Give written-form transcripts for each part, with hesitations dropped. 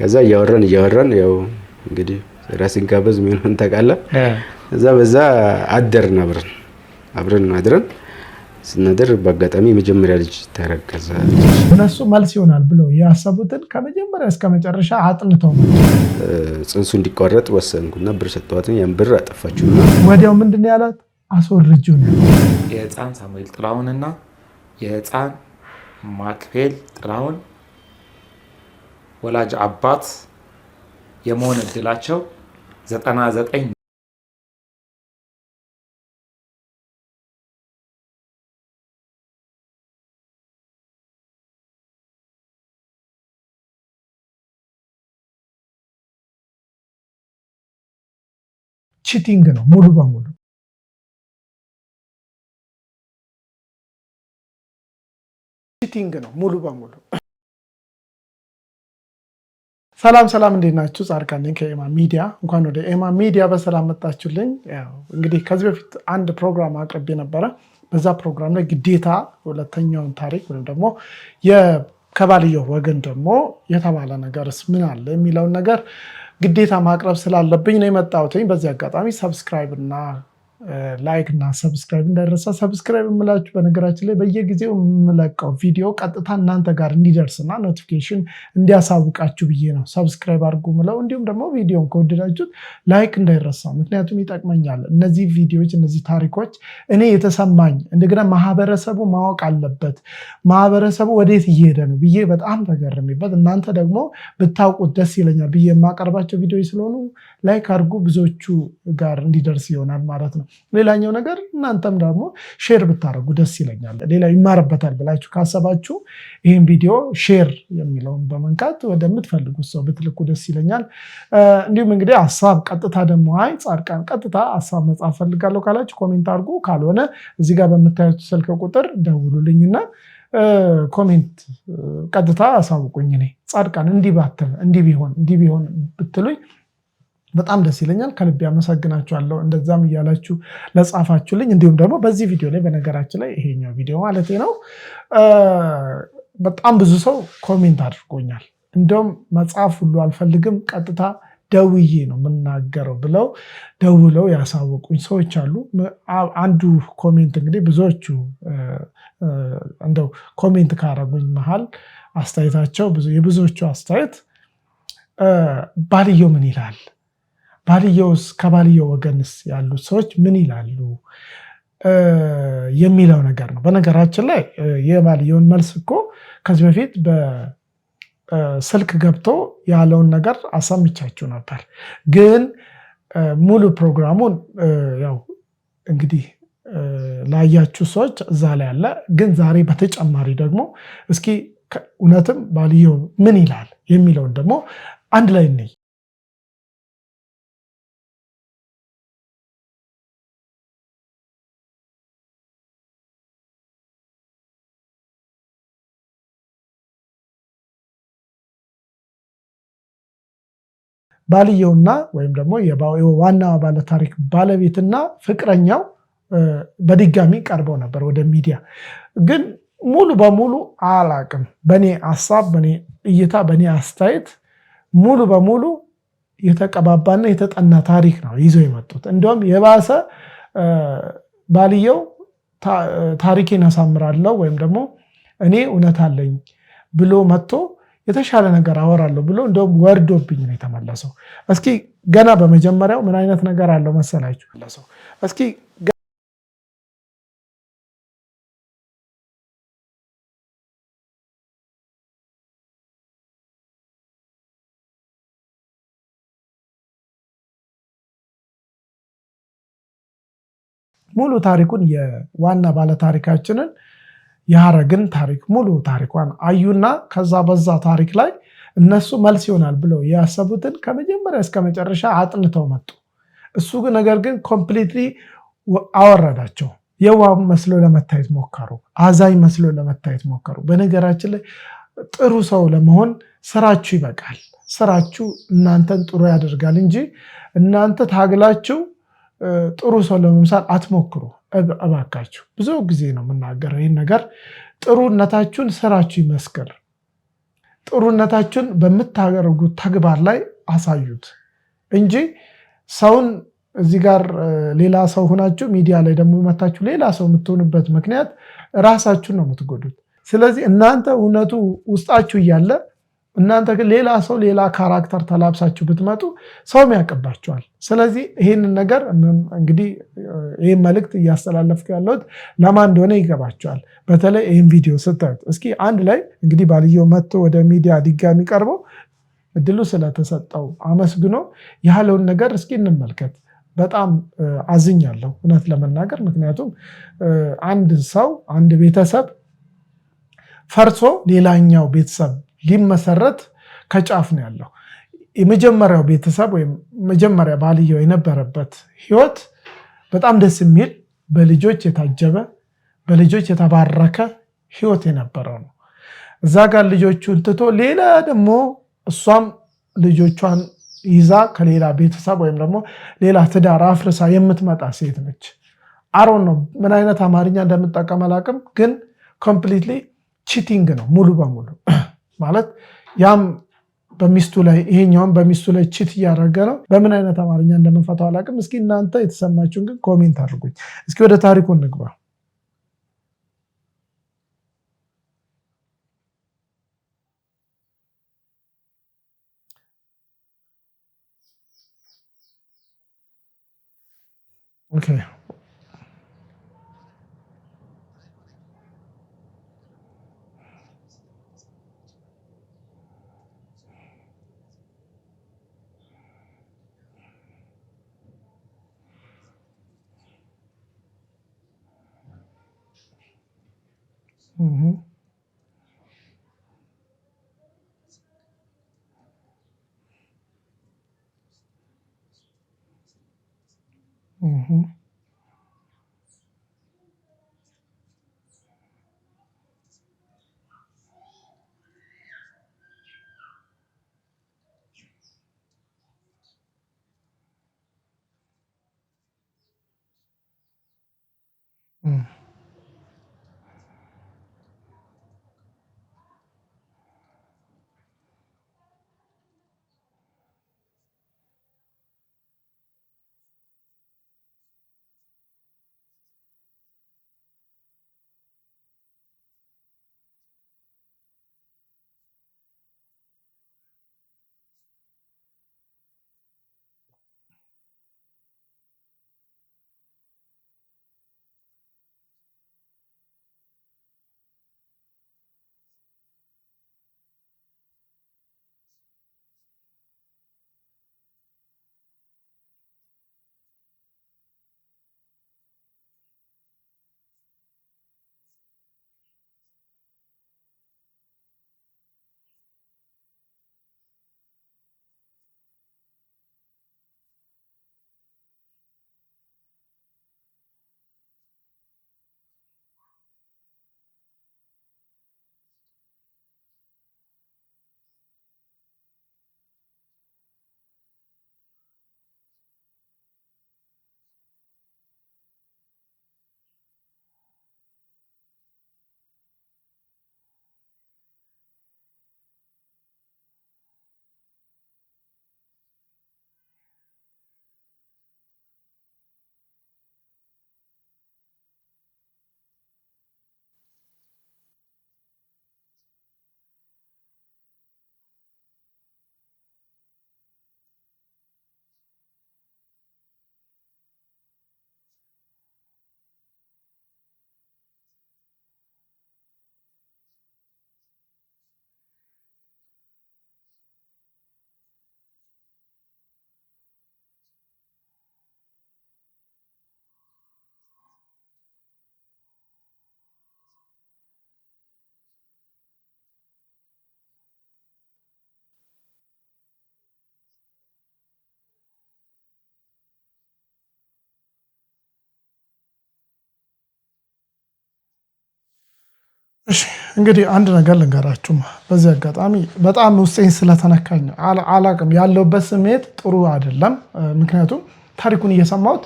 ከዛ እያወራን ያው እንግዲህ ራስን ጋበዝ ምን ተቃለ ከዛ በዛ አደርን አብረን አድረን ስናደር በአጋጣሚ መጀመሪያ ልጅ ተረከዘ። እነሱ መልስ ይሆናል ብለው ያሰቡትን ከመጀመሪያ እስከ መጨረሻ አጥንተው ጽንሱ እንዲቋረጥ ወሰንኩና ብር ሰጥቷትን ያን ብር አጠፋችሁ። ወዲያው ምንድነው ያላት? አስወርጁ ነው። የህፃን ሳሙኤል ጥላሁንና የህፃን ማክቤል ጥላሁን ወላጅ አባት የመሆን እድላቸው 99 ቺቲንግ ነው ሙሉ በሙሉ። ቺቲንግ ነው ሙሉ በሙሉ። ሰላም እንዴት ናችሁ? ጻድቃን ነኝ ከኤማ ሚዲያ። እንኳን ወደ ኤማ ሚዲያ በሰላም መጣችሁልኝ። እንግዲህ ከዚህ በፊት አንድ ፕሮግራም አቅርቤ ነበረ። በዛ ፕሮግራም ላይ ግዴታ ሁለተኛውን ታሪክ ወይም ደግሞ ከባልየው ወገን ደግሞ የተባለ ነገርስ ምን አለ የሚለውን ነገር ግዴታ ማቅረብ ስላለብኝ ነው የመጣሁት። በዚህ አጋጣሚ ሰብስክራይብ እና ላይክ እና ሰብስክራይብ እንዳይረሳ። ሰብስክራይብ የምላችሁ በነገራችን ላይ በየጊዜው የምለቀው ቪዲዮ ቀጥታ እናንተ ጋር እንዲደርስና ኖቲፊኬሽን እንዲያሳውቃችሁ ብዬ ነው ሰብስክራይብ አድርጉ ምለው። እንዲሁም ደግሞ ቪዲዮን ከወደዳችሁት ላይክ እንዳይረሳ፣ ምክንያቱም ይጠቅመኛል። እነዚህ ቪዲዮዎች እነዚህ ታሪኮች እኔ የተሰማኝ እንደገና ማህበረሰቡ ማወቅ አለበት፣ ማህበረሰቡ ወዴት እየሄደ ነው ብዬ በጣም ተገርሜበት እናንተ ደግሞ ብታውቁት ደስ ይለኛል ብዬ የማቀርባቸው ቪዲዮዎች ስለሆኑ ላይክ አድርጉ፣ ብዙዎቹ ጋር እንዲደርስ ይሆናል ማለት ነው። ሌላኛው ነገር እናንተም ደግሞ ሼር ብታደርጉ ደስ ይለኛል። ሌላ ይማርበታል ብላችሁ ካሰባችሁ ይህን ቪዲዮ ሼር የሚለውን በመንካት ወደምትፈልጉት ሰው ብትልኩ ደስ ይለኛል። እንዲሁም እንግዲህ ሀሳብ ቀጥታ ደግሞ ጻድቃን ቀጥታ ሀሳብ መጻፍ ፈልጋለሁ ካላችሁ ኮሜንት አድርጉ። ካልሆነ እዚህ ጋር በምታዩት ስልክ ቁጥር ደውሉልኝና ኮሜንት ቀጥታ አሳውቁኝ። እኔ ጻድቃን እንዲህ ቢሆን ብትሉኝ በጣም ደስ ይለኛል። ከልብ ያመሰግናችኋለሁ እንደዛም እያላችሁ ለጻፋችሁልኝ። እንዲሁም ደግሞ በዚህ ቪዲዮ ላይ በነገራችን ላይ ይሄኛው ቪዲዮ ማለት ነው በጣም ብዙ ሰው ኮሜንት አድርጎኛል። እንደውም መጻፍ ሁሉ አልፈልግም ቀጥታ ደውዬ ነው የምናገረው ብለው ደውለው ያሳወቁኝ ሰዎች አሉ። አንዱ ኮሜንት እንግዲህ ብዙዎቹ እንደው ኮሜንት ካረጉኝ መሃል አስተያየታቸው የብዙዎቹ አስተያየት ባልየው ምን ይላል፣ ባልየውስ ከባልየው ወገንስ ያሉት ሰዎች ምን ይላሉ የሚለው ነገር ነው። በነገራችን ላይ የባልየውን መልስ እኮ ከዚህ በፊት በስልክ ገብቶ ያለውን ነገር አሰምቻችሁ ነበር። ግን ሙሉ ፕሮግራሙን ያው እንግዲህ ላያችሁ ሰዎች እዛ ላይ አለ። ግን ዛሬ በተጨማሪ ደግሞ እስኪ እውነትም ባልየው ምን ይላል የሚለውን ደግሞ አንድ ላይ እንይ። ባልየውና ወይም ደግሞ ዋና ባለ ታሪክ ባለቤትና ፍቅረኛው በድጋሚ ቀርበው ነበር ወደ ሚዲያ። ግን ሙሉ በሙሉ አላቅም፣ በኔ ሐሳብ፣ በኔ እይታ፣ በኔ አስተያየት ሙሉ በሙሉ የተቀባባና የተጠና ታሪክ ነው ይዘው የመጡት። እንደውም የባሰ ባልየው ታሪኬን አሳምራለሁ ወይም ደግሞ እኔ እውነት አለኝ ብሎ መጥቶ የተሻለ ነገር አወራለሁ ብሎ እንደውም ወርዶብኝ ነው የተመለሰው። እስኪ ገና በመጀመሪያው ምን አይነት ነገር አለው መሰላችሁ? እስኪ ሙሉ ታሪኩን የዋና ባለታሪካችንን የሐረግን ታሪክ ሙሉ ታሪኳን አዩና ከዛ በዛ ታሪክ ላይ እነሱ መልስ ይሆናል ብለው ያሰቡትን ከመጀመሪያ እስከ መጨረሻ አጥንተው መጡ። እሱ ግን ነገር ግን ኮምፕሊትሊ አወረዳቸው። የዋህ መስሎ ለመታየት ሞከሩ፣ አዛኝ መስሎ ለመታየት ሞከሩ። በነገራችን ላይ ጥሩ ሰው ለመሆን ስራችሁ ይበቃል። ስራችሁ እናንተን ጥሩ ያደርጋል እንጂ እናንተ ታግላችሁ ጥሩ ሰው ለመምሳል አትሞክሩ እባካችሁ። ብዙ ጊዜ ነው የምናገረው ይህን ነገር። ጥሩነታችሁን ስራችሁ ይመስክር። ጥሩነታችሁን በምታደርጉት ተግባር ላይ አሳዩት እንጂ ሰውን እዚህ ጋር ሌላ ሰው ሆናችሁ ሚዲያ ላይ ደግሞ መታችሁ ሌላ ሰው የምትሆኑበት ምክንያት ራሳችሁን ነው የምትጎዱት። ስለዚህ እናንተ እውነቱ ውስጣችሁ እያለ እናንተ ግን ሌላ ሰው ሌላ ካራክተር ተላብሳችሁ ብትመጡ ሰውም ያቀባችኋል። ስለዚህ ይህንን ነገር እንግዲህ ይህን መልእክት እያስተላለፍኩ ያለሁት ለማን እንደሆነ ይገባችኋል። በተለይ ይህን ቪዲዮ ስታዩት እስኪ አንድ ላይ እንግዲህ ባልየው መጥቶ ወደ ሚዲያ ድጋሚ ቀርበው እድሉ ስለተሰጠው አመስግኖ ያለውን ነገር እስኪ እንመልከት። በጣም አዝኛለሁ እውነት ለመናገር ምክንያቱም አንድ ሰው አንድ ቤተሰብ ፈርሶ ሌላኛው ቤተሰብ ሊመሰረት ከጫፍ ነው ያለው። የመጀመሪያው ቤተሰብ ወይም መጀመሪያ ባልየው የነበረበት ህይወት በጣም ደስ የሚል በልጆች የታጀበ በልጆች የተባረከ ህይወት የነበረው ነው። እዛ ጋር ልጆቹን ትቶ ሌላ ደግሞ እሷም ልጆቿን ይዛ ከሌላ ቤተሰብ ወይም ደግሞ ሌላ ትዳር አፍርሳ የምትመጣ ሴት ነች። አሮን ነው ምን አይነት አማርኛ እንደምጠቀም አላውቅም፣ ግን ኮምፕሊትሊ ቺቲንግ ነው ሙሉ በሙሉ ማለት ያም በሚስቱ ላይ ይሄኛውም በሚስቱ ላይ ቺት እያደረገ ነው። በምን አይነት አማርኛ እንደምፈታው አላውቅም። እስኪ እናንተ የተሰማችሁን ግን ኮሜንት አድርጉኝ። እስኪ ወደ ታሪኩ እንግባ። ኦኬ እንግዲህ አንድ ነገር ልንገራችሁ በዚህ አጋጣሚ በጣም ውስጤን ስለተነካኝ አላቅም ያለውበት ስሜት ጥሩ አይደለም። ምክንያቱም ታሪኩን እየሰማሁት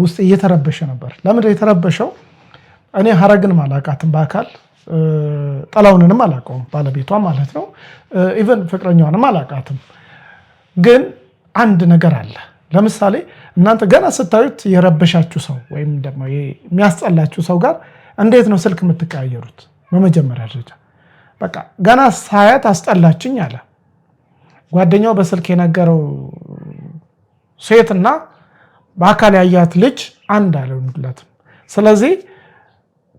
ውስጤ እየተረበሸ ነበር። ለምን የተረበሸው? እኔ ሀረግን ማላቃትን በአካል ጥላሁንንም አላውቀውም ባለቤቷ ማለት ነው ኢቭን ፍቅረኛዋንም አላውቃትም ግን አንድ ነገር አለ ለምሳሌ እናንተ ገና ስታዩት የረበሻችሁ ሰው ወይም ደግሞ የሚያስጠላችሁ ሰው ጋር እንዴት ነው ስልክ የምትቀያየሩት በመጀመሪያ ደረጃ በቃ ገና ሳያት አስጠላችኝ አለ ጓደኛው በስልክ የነገረው ሴትና በአካል ያያት ልጅ አንድ አልሆኑለትም ስለዚህ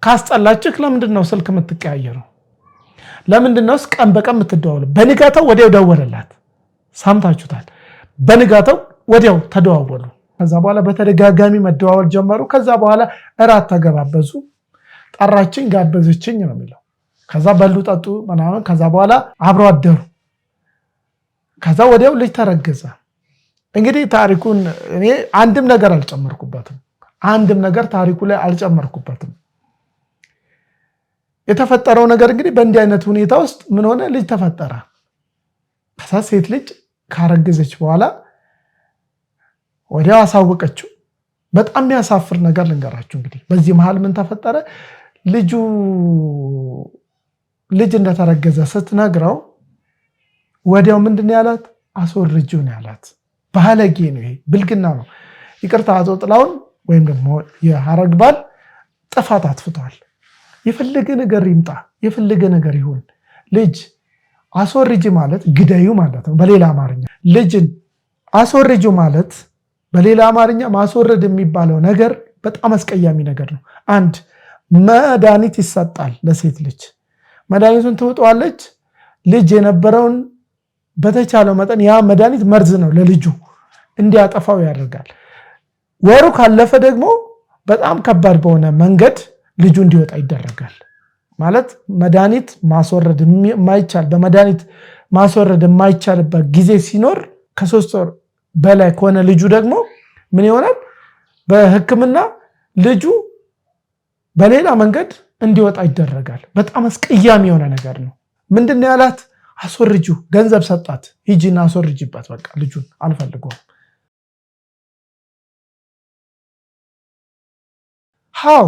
ካስጠላችህ ለምንድነው ስልክ የምትቀያየረው ለምንድነው ቀን በቀን የምትደዋወለው በንጋታው ወዲያው ደወለላት ሳምታችሁታል በንጋታው ወዲያው ተደዋወሉ ከዛ በኋላ በተደጋጋሚ መደዋወል ጀመሩ ከዛ በኋላ እራት ተገባበዙ ጠራችኝ ጋበዘችኝ ነው የሚለው ከዛ በሉ ጠጡ ምናምን ከዛ በኋላ አብሮ አደሩ ከዛ ወዲያው ልጅ ተረገዘ እንግዲህ ታሪኩን እኔ አንድም ነገር አልጨመርኩበትም አንድም ነገር ታሪኩ ላይ አልጨመርኩበትም የተፈጠረው ነገር እንግዲህ በእንዲህ አይነት ሁኔታ ውስጥ ምን ሆነ ልጅ ተፈጠረ ከዛ ሴት ልጅ ካረገዘች በኋላ ወዲያው አሳወቀችው በጣም የሚያሳፍር ነገር ልንገራችሁ እንግዲህ በዚህ መሃል ምን ተፈጠረ ልጅ እንደተረገዘ ስትነግረው ወዲያው ምንድነው ያላት አስወርጂው ነው ያላት ባለጌ ነው ይሄ ብልግና ነው ይቅርታ አቶ ጥላሁን ወይም ደግሞ የሐረግ ባል ጥፋት አጥፍቷል የፈለገ ነገር ይምጣ የፈለገ ነገር ይሁን ልጅ አስወርጂ ማለት ግደዩ ማለት ነው በሌላ አማርኛ ልጅን አስወርጂው ማለት በሌላ አማርኛ ማስወረድ የሚባለው ነገር በጣም አስቀያሚ ነገር ነው አንድ መድኃኒት ይሰጣል ለሴት ልጅ መድኃኒቱን ትውጣለች ልጅ የነበረውን በተቻለው መጠን ያ መድኃኒት መርዝ ነው ለልጁ እንዲያጠፋው ያደርጋል ወሩ ካለፈ ደግሞ በጣም ከባድ በሆነ መንገድ ልጁ እንዲወጣ ይደረጋል ማለት መድኃኒት ማስወረድ የማይቻል በመድኃኒት ማስወረድ የማይቻልበት ጊዜ ሲኖር ከ3 ወር በላይ ከሆነ ልጁ ደግሞ ምን ይሆናል በህክምና ልጁ በሌላ መንገድ እንዲወጣ ይደረጋል በጣም አስቀያሚ የሆነ ነገር ነው ምንድነው ያላት አስወርጂው ገንዘብ ሰጣት ሂጂና አስወርጂባት በቃ ልጁን አልፈልገውም ሃው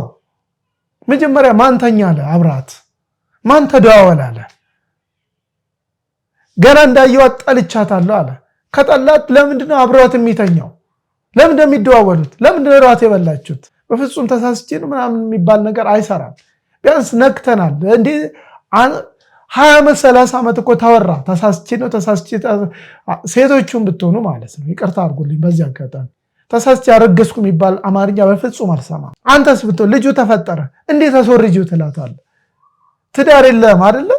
መጀመሪያ ማን ተኛለ አብራት ማን ተደዋወለ አለ ገና እንዳየው ጠልቻታለሁ አለ ከጠላት ለምንድነው አብራት የሚተኛው ለምን እንደሚደዋወሉት ለምን እንደራት የበላችሁት በፍጹም ተሳስቼ ነው ምናምን የሚባል ነገር አይሰራም ቢያንስ ነክተናል እንዴ 20 ዓመት 30 ዓመት እኮ ተወራ ተሳስቼ ነው ሴቶቹን ብትሆኑ ማለት ነው ይቅርታ አድርጉልኝ በዚህ አጋጣሚ ተሳስቼ አረገዝኩ የሚባል አማርኛ በፍጹም አልሰማም አንተስ ብትሆን ልጁ ተፈጠረ እንዴት አስወርጂው ትላታለህ ትዳር የለም አይደለ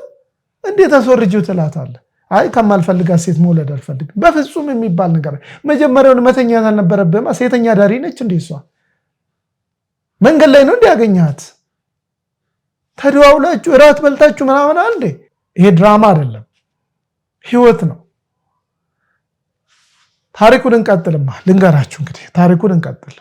እንዴት አስወርጂው ትላታለህ አይ ከማልፈልጋት ሴት መውለድ አልፈልግም በፍጹም የሚባል ነገር መጀመሪያውን መተኛት አልነበረብህም ሴተኛ ዳሪ ነች እንዴ እሷ መንገድ ላይ ነው እንዲያገኛት ተደዋውላችሁ እራት በልታችሁ ምናምን አንዴ ይሄ ድራማ አይደለም ህይወት ነው ታሪኩን እንቀጥልማ ልንገራችሁ እንግዲህ ታሪኩን እንቀጥል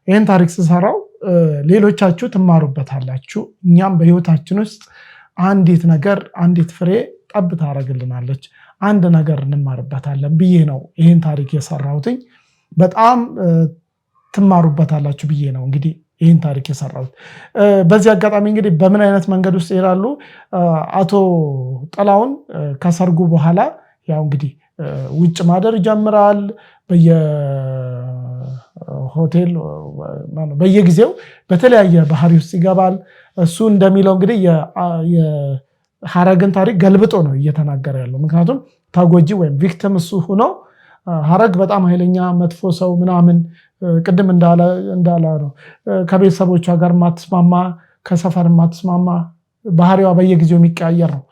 ይህን ታሪክ ስሰራው ሌሎቻችሁ ትማሩበታላችሁ። እኛም በህይወታችን ውስጥ አንዲት ነገር አንዲት ፍሬ ጠብ ታደርግልናለች፣ አንድ ነገር እንማርበታለን ብዬ ነው ይህን ታሪክ የሰራሁትኝ። በጣም ትማሩበታላችሁ ብዬ ነው እንግዲህ ይህን ታሪክ የሰራሁት። በዚህ አጋጣሚ እንግዲህ በምን አይነት መንገድ ውስጥ ይላሉ አቶ ጥላሁን ከሰርጉ በኋላ ያው እንግዲህ ውጭ ማደር ይጀምራል። በየሆቴል በየጊዜው በተለያየ ባህሪ ውስጥ ይገባል። እሱ እንደሚለው እንግዲህ የሐረግን ታሪክ ገልብጦ ነው እየተናገረ ያለው። ምክንያቱም ተጎጂ ወይም ቪክቲም እሱ ሆኖ ሐረግ በጣም ኃይለኛ መጥፎ ሰው ምናምን ቅድም እንዳለ ነው ከቤተሰቦቿ ጋር ማትስማማ፣ ከሰፈር ማትስማማ፣ ባህሪዋ በየጊዜው የሚቀያየር ነው።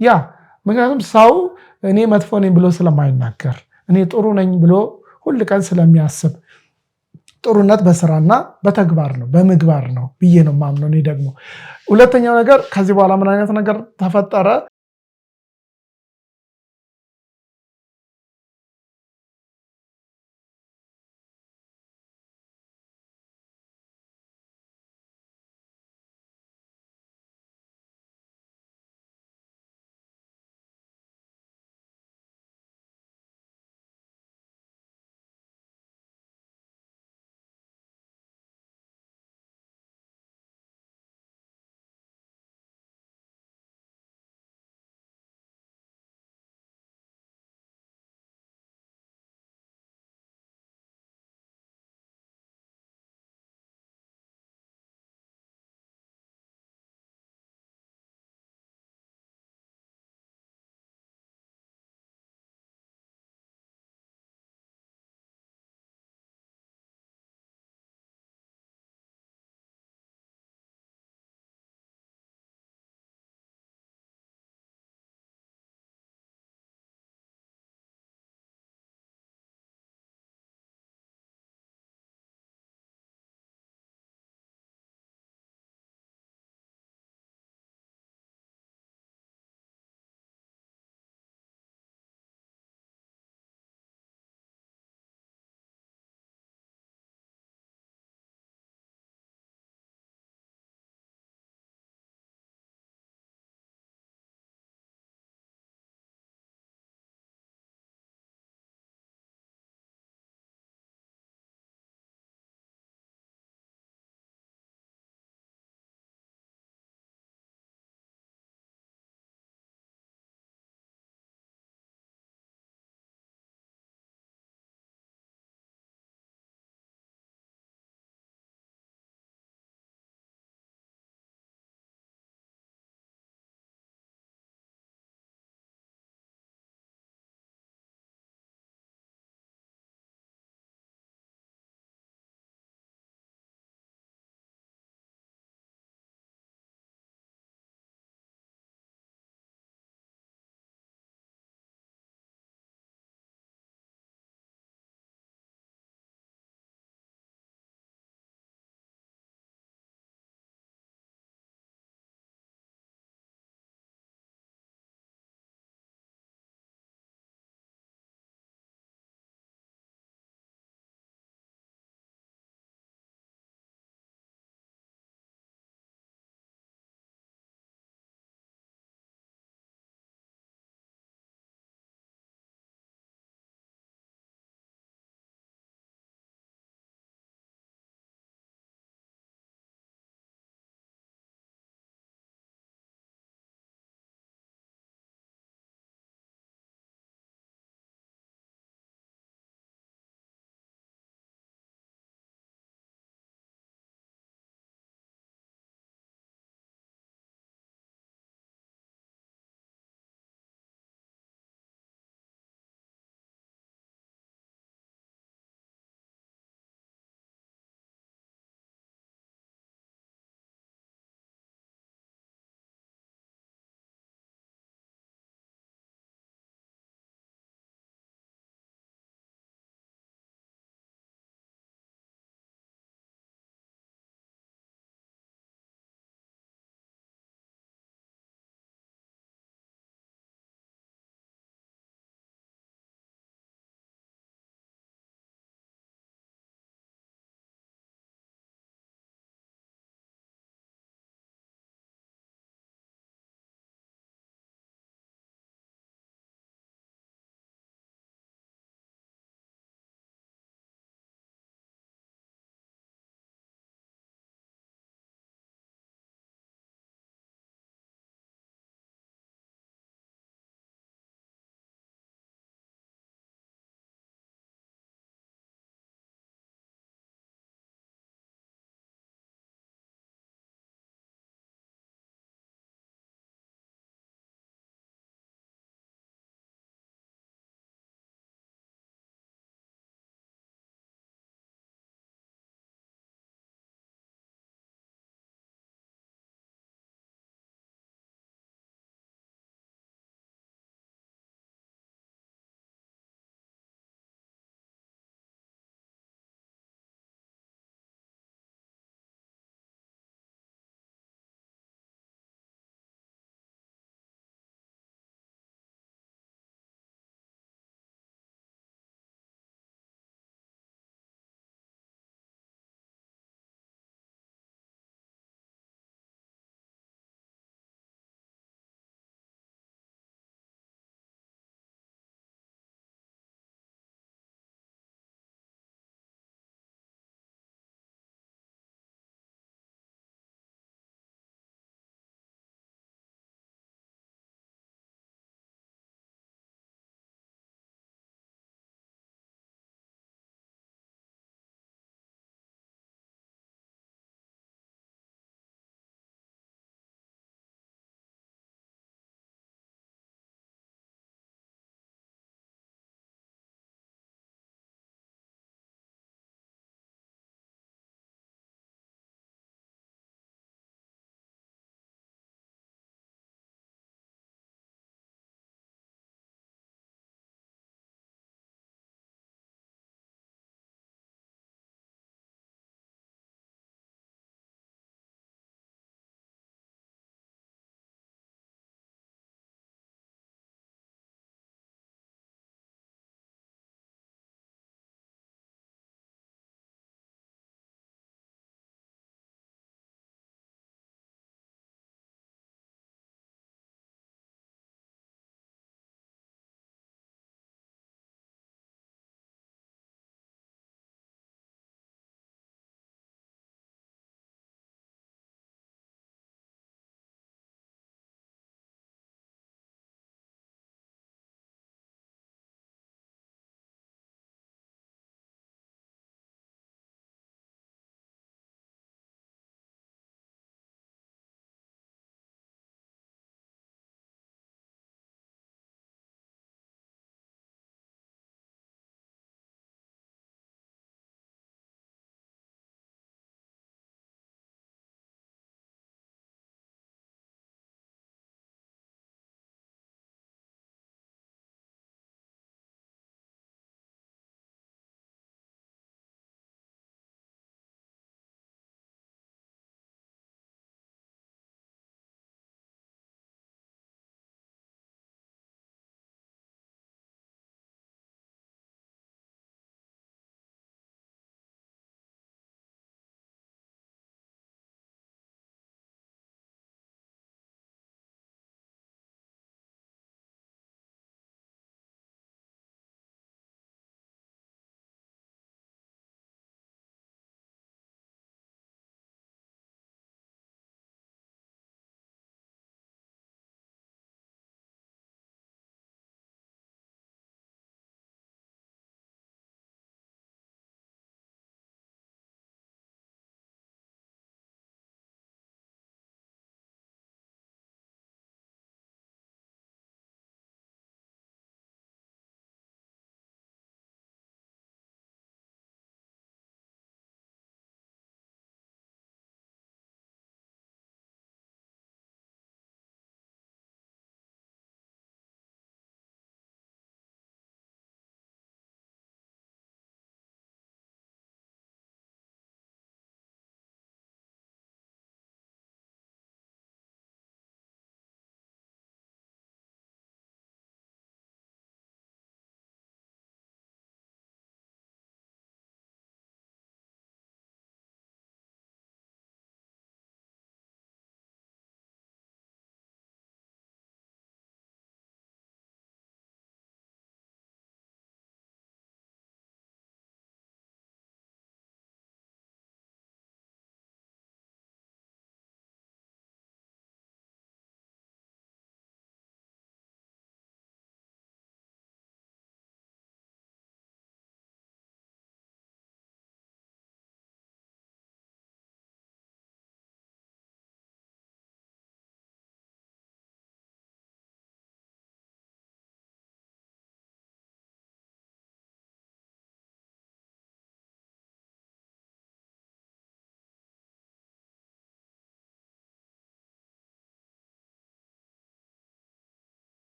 ያ ምክንያቱም ሰው እኔ መጥፎ ነኝ ብሎ ስለማይናገር እኔ ጥሩ ነኝ ብሎ ሁል ቀን ስለሚያስብ ጥሩነት በስራና በተግባር ነው በምግባር ነው ብዬ ነው ማምነው። እኔ ደግሞ ሁለተኛው ነገር ከዚህ በኋላ ምን አይነት ነገር ተፈጠረ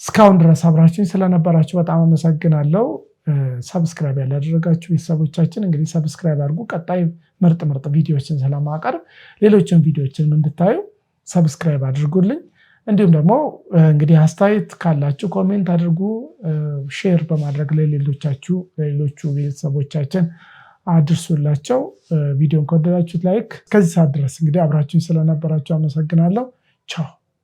እስካሁን ድረስ አብራችሁኝ ስለነበራችሁ በጣም አመሰግናለሁ። ሰብስክራይብ ያላደረጋችሁ ቤተሰቦቻችን እንግዲህ ሰብስክራይብ አድርጉ። ቀጣይ ምርጥ ቪዲዮዎችን ስለማቀርብ ሌሎችን ቪዲዮዎችን እንድታዩ ሰብስክራይብ አድርጉልኝ። እንዲሁም ደግሞ እንግዲህ አስተያየት ካላችሁ ኮሜንት አድርጉ። ሼር በማድረግ ለሌሎቹ ቤተሰቦቻችን አድርሱላቸው። ቪዲዮን ከወደዳችሁት ላይክ። ከዚህ ሰዓት ድረስ እንግዲህ አብራችሁኝ ስለነበራችሁ አመሰግናለሁ። ቻው